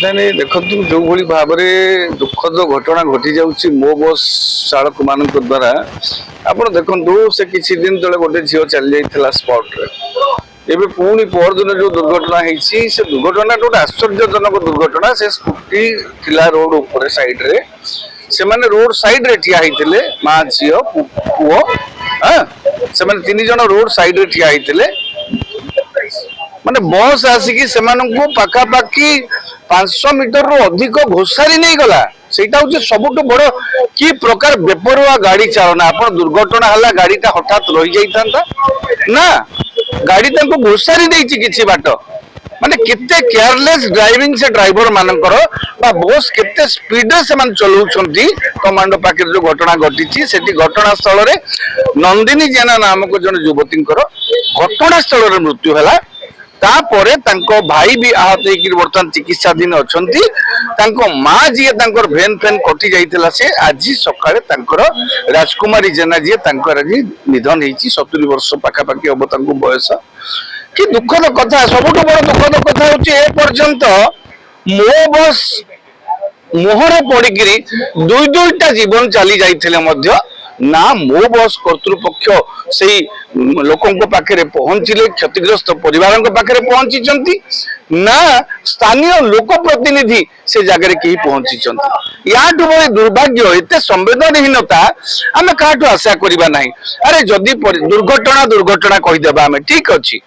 ନାଇଁ ନାଇଁ ଦେଖନ୍ତୁ ଯୋଉଭଳି ଭାବରେ ଦୁଃଖଦ ଘଟଣା ଘଟି ଯାଉଛି ମୋ ବସ୍ ଚାଳକ ମାନଙ୍କ ଦ୍ୱାରା ଆପଣ ଦେଖନ୍ତୁ ସେ କିଛି ଦିନ ତଳେ ଗୋଟେ ଝିଅ ଚାଲି ଯାଇଥିଲା ସ୍ପଟରେ ଏବେ ପୁଣି ପରଦିନ ଯୋଉ ଦୁର୍ଘଟଣା ହେଇଛି ସେ ଦୁର୍ଘଟଣାଟା ଗୋଟେ ଆଶ୍ଚର୍ଯ୍ୟଜନକ ଦୁର୍ଘଟଣା ସେ ସ୍କୁଟି ଥିଲା ରୋଡ ଉପରେ ସାଇଡରେ ସେମାନେ ରୋଡ ସାଇଡରେ ଠିଆ ହେଇଥିଲେ ମା ଝିଅ ପୁଅ ସେମାନେ ତିନି ଜଣ ରୋଡ ସାଇଡରେ ଠିଆ ହେଇଥିଲେ ମାନେ ବସ୍ ଆସିକି ସେମାନଙ୍କୁ ପାଖାପାଖି 500 ମିଟରରୁ ଅଧିକ ଘୋଷାରି ନେଇ ଗଲା ସେଇଟା ହଉଛି ସବୁଠୁ ବଡ କି ପ୍ରକାର ବେପରୁଆ ଗାଡି ଚାଳନା ଆପଣ ଦୁର୍ଘଟଣା ହେଲା ଗାଡିଟା ହଠାତ୍ ରହିଯାଇଥାନ୍ତା ନା ଗାଡି ତାଙ୍କୁ ଘୋଷାରି ଦେଇଛି କିଛି ବାଟ ମାନେ କେତେ କେୟାରଲେସ୍ ଡ୍ରାଇଭିଂ ସେ ଡ୍ରାଇଭର ମାନଙ୍କର ବା ବସ୍ କେତେ ସ୍ପିଡରେ ସେମାନେ ଚଲାଉଛନ୍ତି କମାଣ୍ଡ ପାଖରେ ଯୋଉ ଘଟଣା ଘଟିଛି ସେଠି ଘଟଣାସ୍ଥଳରେ ନନ୍ଦିନୀ ଜେନା ନାମକ ଜଣେ ଯୁବତୀଙ୍କର ଘଟଣାସ୍ଥଳରେ ମୃତ୍ୟୁ ହେଲା तापरे तांको भाई भी आहत होकर बर्तमान चिकित्साधीन अछंती तांको माँ जी तांकर भेन फेन कटि जाइतिला से आज सकाळे तांकर राजकुमारी जेना जी तांकर आज निधन हेची 70 वर्ष पाखापाखि अब तांको बयस कि दुखद कथा सबुठु बड़ दुखद कथा होची ए पर्यंत मो बस मोहर पड़िकी दुई दुईटा जीवन चली जाइथिले मध्य ना मो बस कर्तृपक्ष से लोकों पाखे पहुंचले क्षतिग्रस्त परिवार पाखे पहुंची ना स्थानीय लोक प्रतिनिधि से जगह कहीं पहुंची याठू बड़ी दुर्भाग्य एत संवेदनहीनता आम क्या आशा करवा ना अरे जदि दुर्घटना दुर्घटना कहीदेवा आम ठीक अच्छी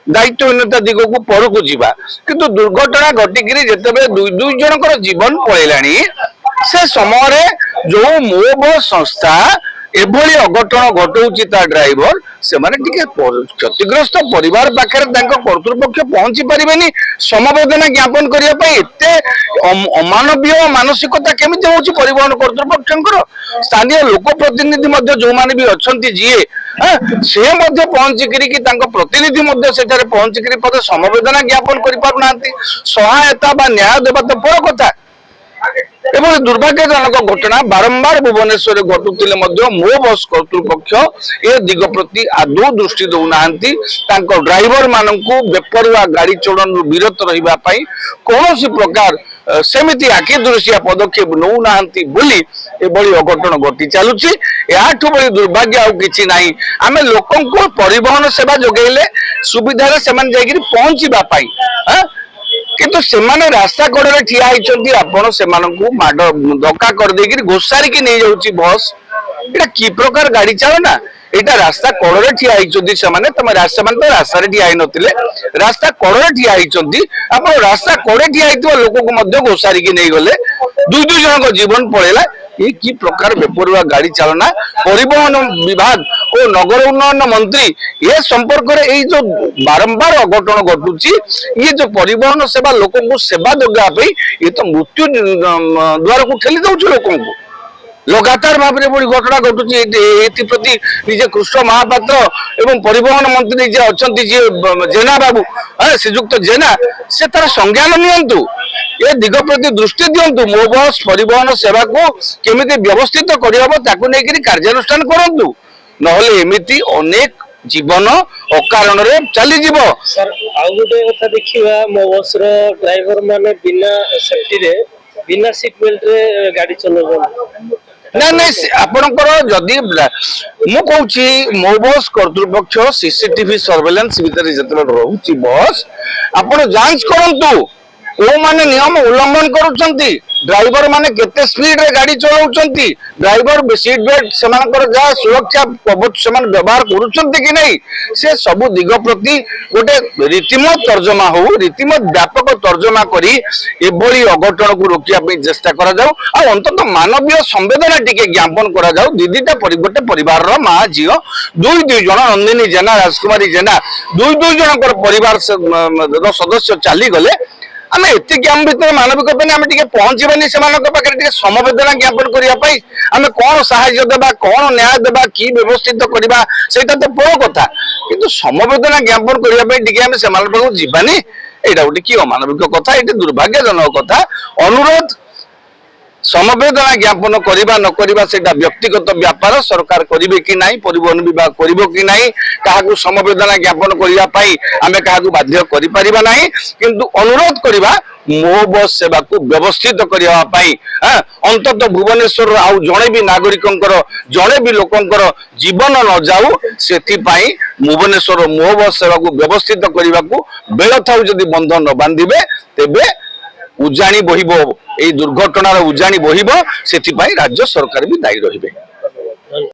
दायित्वहीनता दिग को पर को जीवा किंतु दुर्घटना घटिक जिते दुई दुई जनकर जीवन पलैलानी से समय जो मो बस संस्था एभली अघटन घटाऊँच ड्राइवर से क्षतिग्रस्त परिवार पाखे कर्तृपक्ष पहुंची पारे समवेदना ज्ञापन करने अमानवीय मानसिकता केमी हो परिवहन कर्तृपक्ष स्थानीय लोक प्रतिनिधि जो मैंने भी अच्छा जी से पहुंचिक प्रतिनिधि पहुंचिक पद समवेदना ज्ञापन कर सहायता न्याय देवा तो बड़ कथा एवं दुर्भाग्यजनक घटना बारंबार भुवनेश्वर घटुले मो बस कर्तृपक्ष ए दिग प्रति आदौ दृष्टि दौना ड्राइवर मानक बेपरुआ गाड़ी चलन विरत रही कौन प्रकार सेमिति आखि दृश्या पदक्षेप नौना एभली अघटन घटी चलुची याठू बड़ी दुर्भाग्य आउ किछि नाही आमे लोकन को परिवहन सेवा जोगैले सुविधा से पहुंचीबा पाई किंतु सेमाने रास्ता कड़े ठिया होती आपण से माड धक्का कर देकी घोषारिकी नहीं जाऊँगी बस एटा कि प्रकार गाड़ी चालना एटा रास्ता कड़े ठिया होती तुम रास्ता ठिया नथिले रास्ता कड़े ठिया होती आप रास्ता कड़े ठिया होता लोक घोषारिकी नहीं गले दुई दुई जन जीवन पड़ेगा ये कि प्रकार बेपरुआ गाड़ी चालना परिवहन विभाग और नगर उन्नयन मंत्री ये संपर्क में जो बारंबार अघटन घटुची ये जो परिवहन सेवा लोक को सेवा देवाई ये तो मृत्यु द्वार को ठेली दौर लोक को लगातार भाव में बड़ी घटना घटुची प्रति निजे कृष्ण महापात्र एवं परिवहन मंत्री जे अच्छा जी जेना बाबू श्रीजुक्त जेना से तार संज्ञान नियंतु ये दिग प्रति दृष्टि दिंतु मो बस परिवहन सेवा को केमिति व्यवस्थित करने कार्यानुष्ठान करूँ ना एमती अनेक जीवन अकारण चली जीव सर आउ गोटे कथा देखिबा मो बस रो ड्राइवर माने बिना सेफ्टी रे बिना सीट बेल्ट रे गाड़ी चलाउ ना नहीं आपणकर जदि मु कहूँ मो बस कर्तृपक्ष सीसीटीवी सर्वेलेंस भितर जो रोचे बस आपण जांच करूँ को माने नियम उल्लंघन करुछंती ड्राइवर माने केते स्पीड रे गाड़ी चलाउछंती ड्राइवर सीट बेल्ट सेमानकर जा सुरक्षा कवच सेमान व्यवहार करुछंती कि नहीं से सब दिग प्रति गोटे रीतिमत तर्जमा हो रीतिमत व्यापक तर्जमा करी एभली अघटन को रोकिया पे चेष्टा करा जाऊ आ अंतत मानवीय संवेदना टिके ज्ञापन करा जाऊ दीदीटा गोटे परिवार रो मां झियो दुई दुई जन नंदिनी जेना राजकुमारी जेना दुई दुई जनकर परिवार सदस्य चली गले आम एतिक आम भर मानविकता आम टे पहुंचानी से समवेदना ज्ञापन करने आम कौन साहाय्य देवा कौन न्याय देवा कि व्यवस्थित करवा से तो बड़ कथा किंतु समवेदना ज्ञापन करने से जीवानी यहाँ गोटे कि अमानविक कथा ये दुर्भाग्यजनक कथा अनुरोध समवेदना ज्ञापन करवा न करवा से व्यक्तिगत व्यापार सरकार करेंगे कि नहीं परिवहन विभाग करिबो कि नहीं क्या समवेदना ज्ञापन करने आम क्या बाध्य करि परिबा नहीं किंतु अनुरोध करवा ମୋ ବସ୍ ସେବାକୁ ବ୍ୟବସ୍ଥିତ କରିବା ପାଇଁ ଅନ୍ତତଃ ଭୁବନେଶ୍ୱର ଆଉ ଜଣେ ବି ନାଗରିକଙ୍କର ଜଣେ ବି ଲୋକଙ୍କର ଜୀବନ ନ ଯାଉ ସେଥିପାଇଁ ଭୁବନେଶ୍ୱର ମୋ ବସ୍ ସେବାକୁ ବ୍ୟବସ୍ଥିତ କରିବାକୁ ବେଳ ଥାଉ ଯଦି ବନ୍ଧ ନ ବାନ୍ଧିବେ ତେବେ ଉଜାଣି ବହିବ, ଏଇ ଦୁର୍ଘଟଣାର ଉଜାଣି ବହିବ, ସେଥିପାଇଁ ରାଜ୍ୟ ସରକାର ବି ଦାୟୀ ରହିବେ।